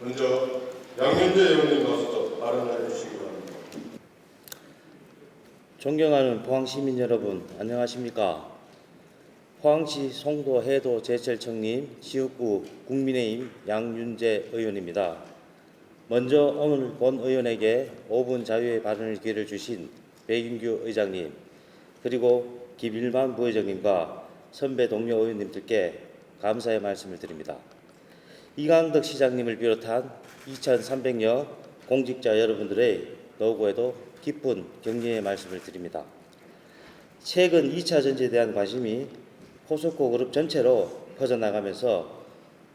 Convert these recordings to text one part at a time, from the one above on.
먼저 양현재 의원님 나서서 발언을 해주시기 바랍니다. 존경하는 포항시민 여러분, 안녕하십니까? 포항시 송도 해도 제철청림 지역구 국민의힘 양윤재 의원입니다. 먼저 오늘 본 의원에게 5분 자유의 발언을 기회를 주신 백인규 의장님, 그리고 김일만 부회장님과 선배 동료 의원님들께 감사의 말씀을 드립니다. 이강덕 시장님을 비롯한 2,300여 공직자 여러분들의 노고에도 깊은 격려의 말씀을 드립니다. 최근 2차 전지에 대한 관심이 포스코 그룹 전체로 퍼져나가면서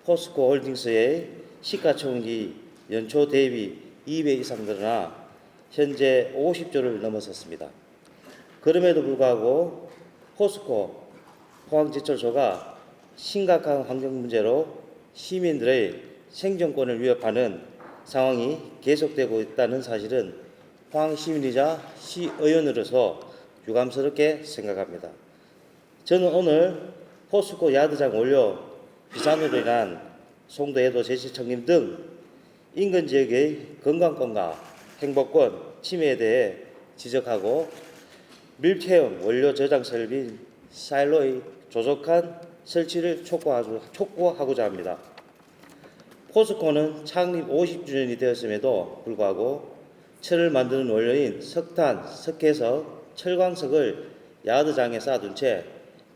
포스코 홀딩스의 시가총액이 연초 대비 2배 이상 늘어나 현재 50조를 넘어섰습니다. 그럼에도 불구하고 포스코 포항제철소가 심각한 환경 문제로 시민들의 생존권을 위협하는 상황이 계속되고 있다는 사실은 포항 시민이자 시의원으로서 유감스럽게 생각합니다. 저는 오늘 포스코 야드장 원료 비산으로 인한 송도 해도 제철청림 등 인근 지역의 건강권과 행복권 침해에 대해 지적하고 밀폐형 원료 저장 설비인 사일로의 조속한 설치를 촉구하고자 합니다. 포스코는 창립 50주년이 되었음에도 불구하고 철을 만드는 원료인 석탄, 석회석, 철광석을 야드장에 쌓아둔 채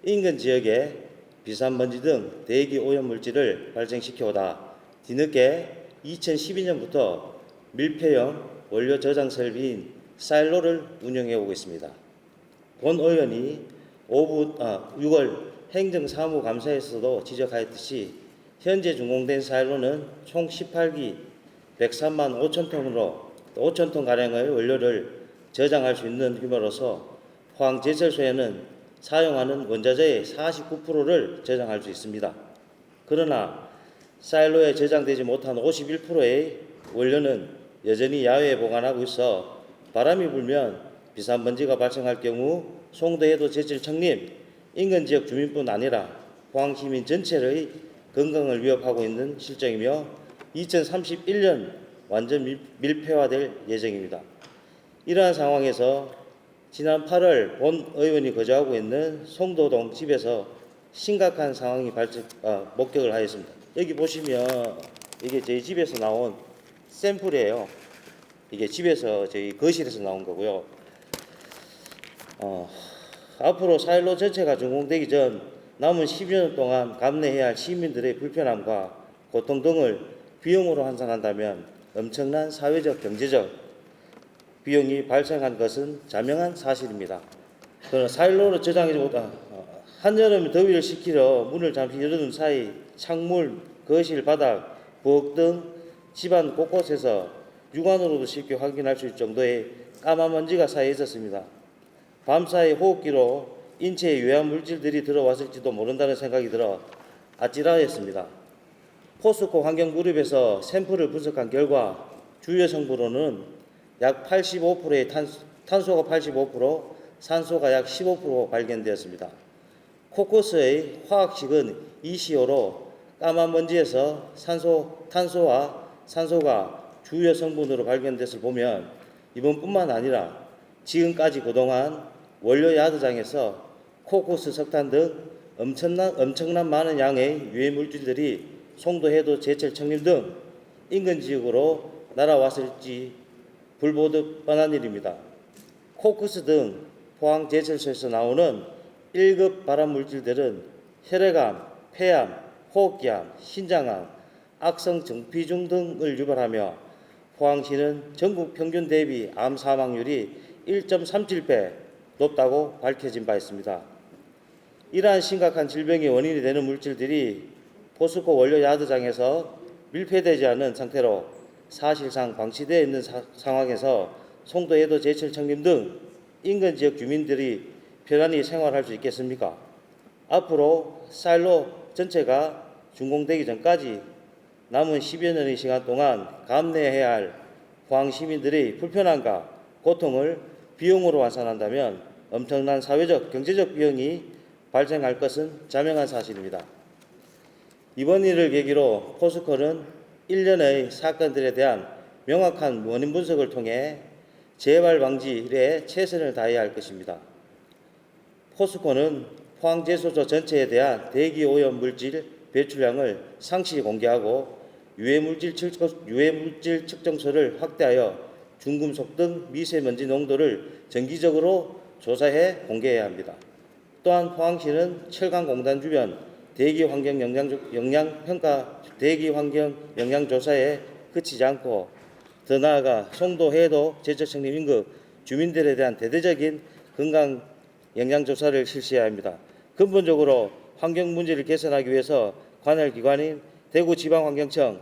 인근 지역에 비산먼지 등 대기 오염물질을 발생시켜오다 뒤늦게 2012년부터 밀폐형 원료 저장 설비인 사일로를 운영해오고 있습니다. 본 의원이 6월 행정사무감사에서도 지적하였듯이 현재 준공된 사일로는 총 18기 103만 5천 톤가량의 원료를 저장할 수 있는 규모로서 포항제철소에는 사용하는 원자재의 49%를 저장할 수 있습니다. 그러나 사일로에 저장되지 못한 51%의 원료는 여전히 야외에 보관하고 있어 바람이 불면 비산먼지가 발생할 경우 송도해도 제철청림 인근 지역 주민뿐 아니라 포항 시민 전체의 건강을 위협하고 있는 실정이며 2031년 완전 밀폐화될 예정입니다. 이러한 상황에서 지난 8월 본 의원이 거주하고 있는 송도동 집에서 심각한 상황이 목격을 하였습니다. 여기 보시면 이게 저희 집에서 나온 샘플이에요. 이게 집에서 저희 거실에서 나온 거고요. 앞으로 사일로 전체가 준공되기 전 남은 10여 년 동안 감내해야 할 시민들의 불편함과 고통 등을 비용으로 환산한다면 엄청난 사회적, 경제적 비용이 발생한 것은 자명한 사실입니다. 그러나 사일로를 저장하지 못한 한여름 더위를 식히려 문을 잠시 열어둔 사이 창문, 거실, 바닥, 부엌 등 집안 곳곳에서 육안으로도 쉽게 확인할 수 있을 정도의 까만 먼지가 쌓여 있었습니다. 밤사이 호흡기로 인체에 유해한 물질들이 들어왔을지도 모른다는 생각이 들어 아찔하였습니다. 포스코 환경그룹에서 샘플을 분석한 결과 주요 성분으로는 약 85%의 탄소가 85%, 산소가 약 15% 발견되었습니다. 코코스의 화학식은 ECO로 까만 먼지에서 탄소와 산소가 주요 성분으로 발견됐을 보면 이번뿐만 아니라 지금까지 그동안 원료 야드장에서 코코스, 석탄 등 엄청난 많은 양의 유해 물질들이 송도 해도 제철청림 등 인근 지역으로 날아왔을지 불보듯 뻔한 일입니다. 코크스 등 포항 제철소에서 나오는 1급 발암 물질들은 혈액암, 폐암, 호흡기암, 신장암, 악성 정피증 등을 유발하며 포항시는 전국 평균 대비 암 사망률이 1.37배 높다고 밝혀진 바 있습니다. 이러한 심각한 질병의 원인이 되는 물질들이 포스코 원료 야드장에서 밀폐되지 않은 상태로 사실상 방치되어 있는 상황에서 송도 해도 제철청림 등 인근 지역 주민들이 편안히 생활할 수 있겠습니까? 앞으로 사일로 전체가 준공되기 전까지 남은 10여 년의 시간 동안 감내해야 할 포항 시민들의 불편함과 고통을 비용으로 환산한다면 엄청난 사회적, 경제적 비용이 발생할 것은 자명한 사실입니다. 이번 일을 계기로 포스코는 일련의 사건들에 대한 명확한 원인 분석을 통해 재발 방지에 최선을 다해야 할 것입니다. 포스코는 포항제소소 전체에 대한 대기 오염 물질 배출량을 상시 공개하고 유해물질 측정소를 확대하여 중금속 등 미세먼지 농도를 정기적으로 조사해 공개해야 합니다. 또한 포항시는 철강공단 주변 대기 환경 영향 조사에 그치지 않고 더 나아가 송도 해도 제철 청림 인근 주민들에 대한 대대적인 건강 영양 조사를 실시해야 합니다. 근본적으로 환경 문제를 개선하기 위해서 관할 기관인 대구지방환경청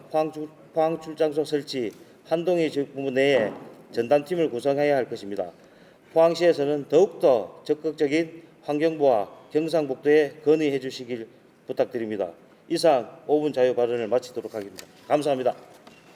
포항출장소 설치 한동희 지역본부 내에 전담팀을 구성해야 할 것입니다. 포항시에서는 더욱더 적극적인 환경부와 경상북도에 건의해 주시길 부탁드립니다. 이상 5분 자유 발언을 마치도록 하겠습니다. 감사합니다.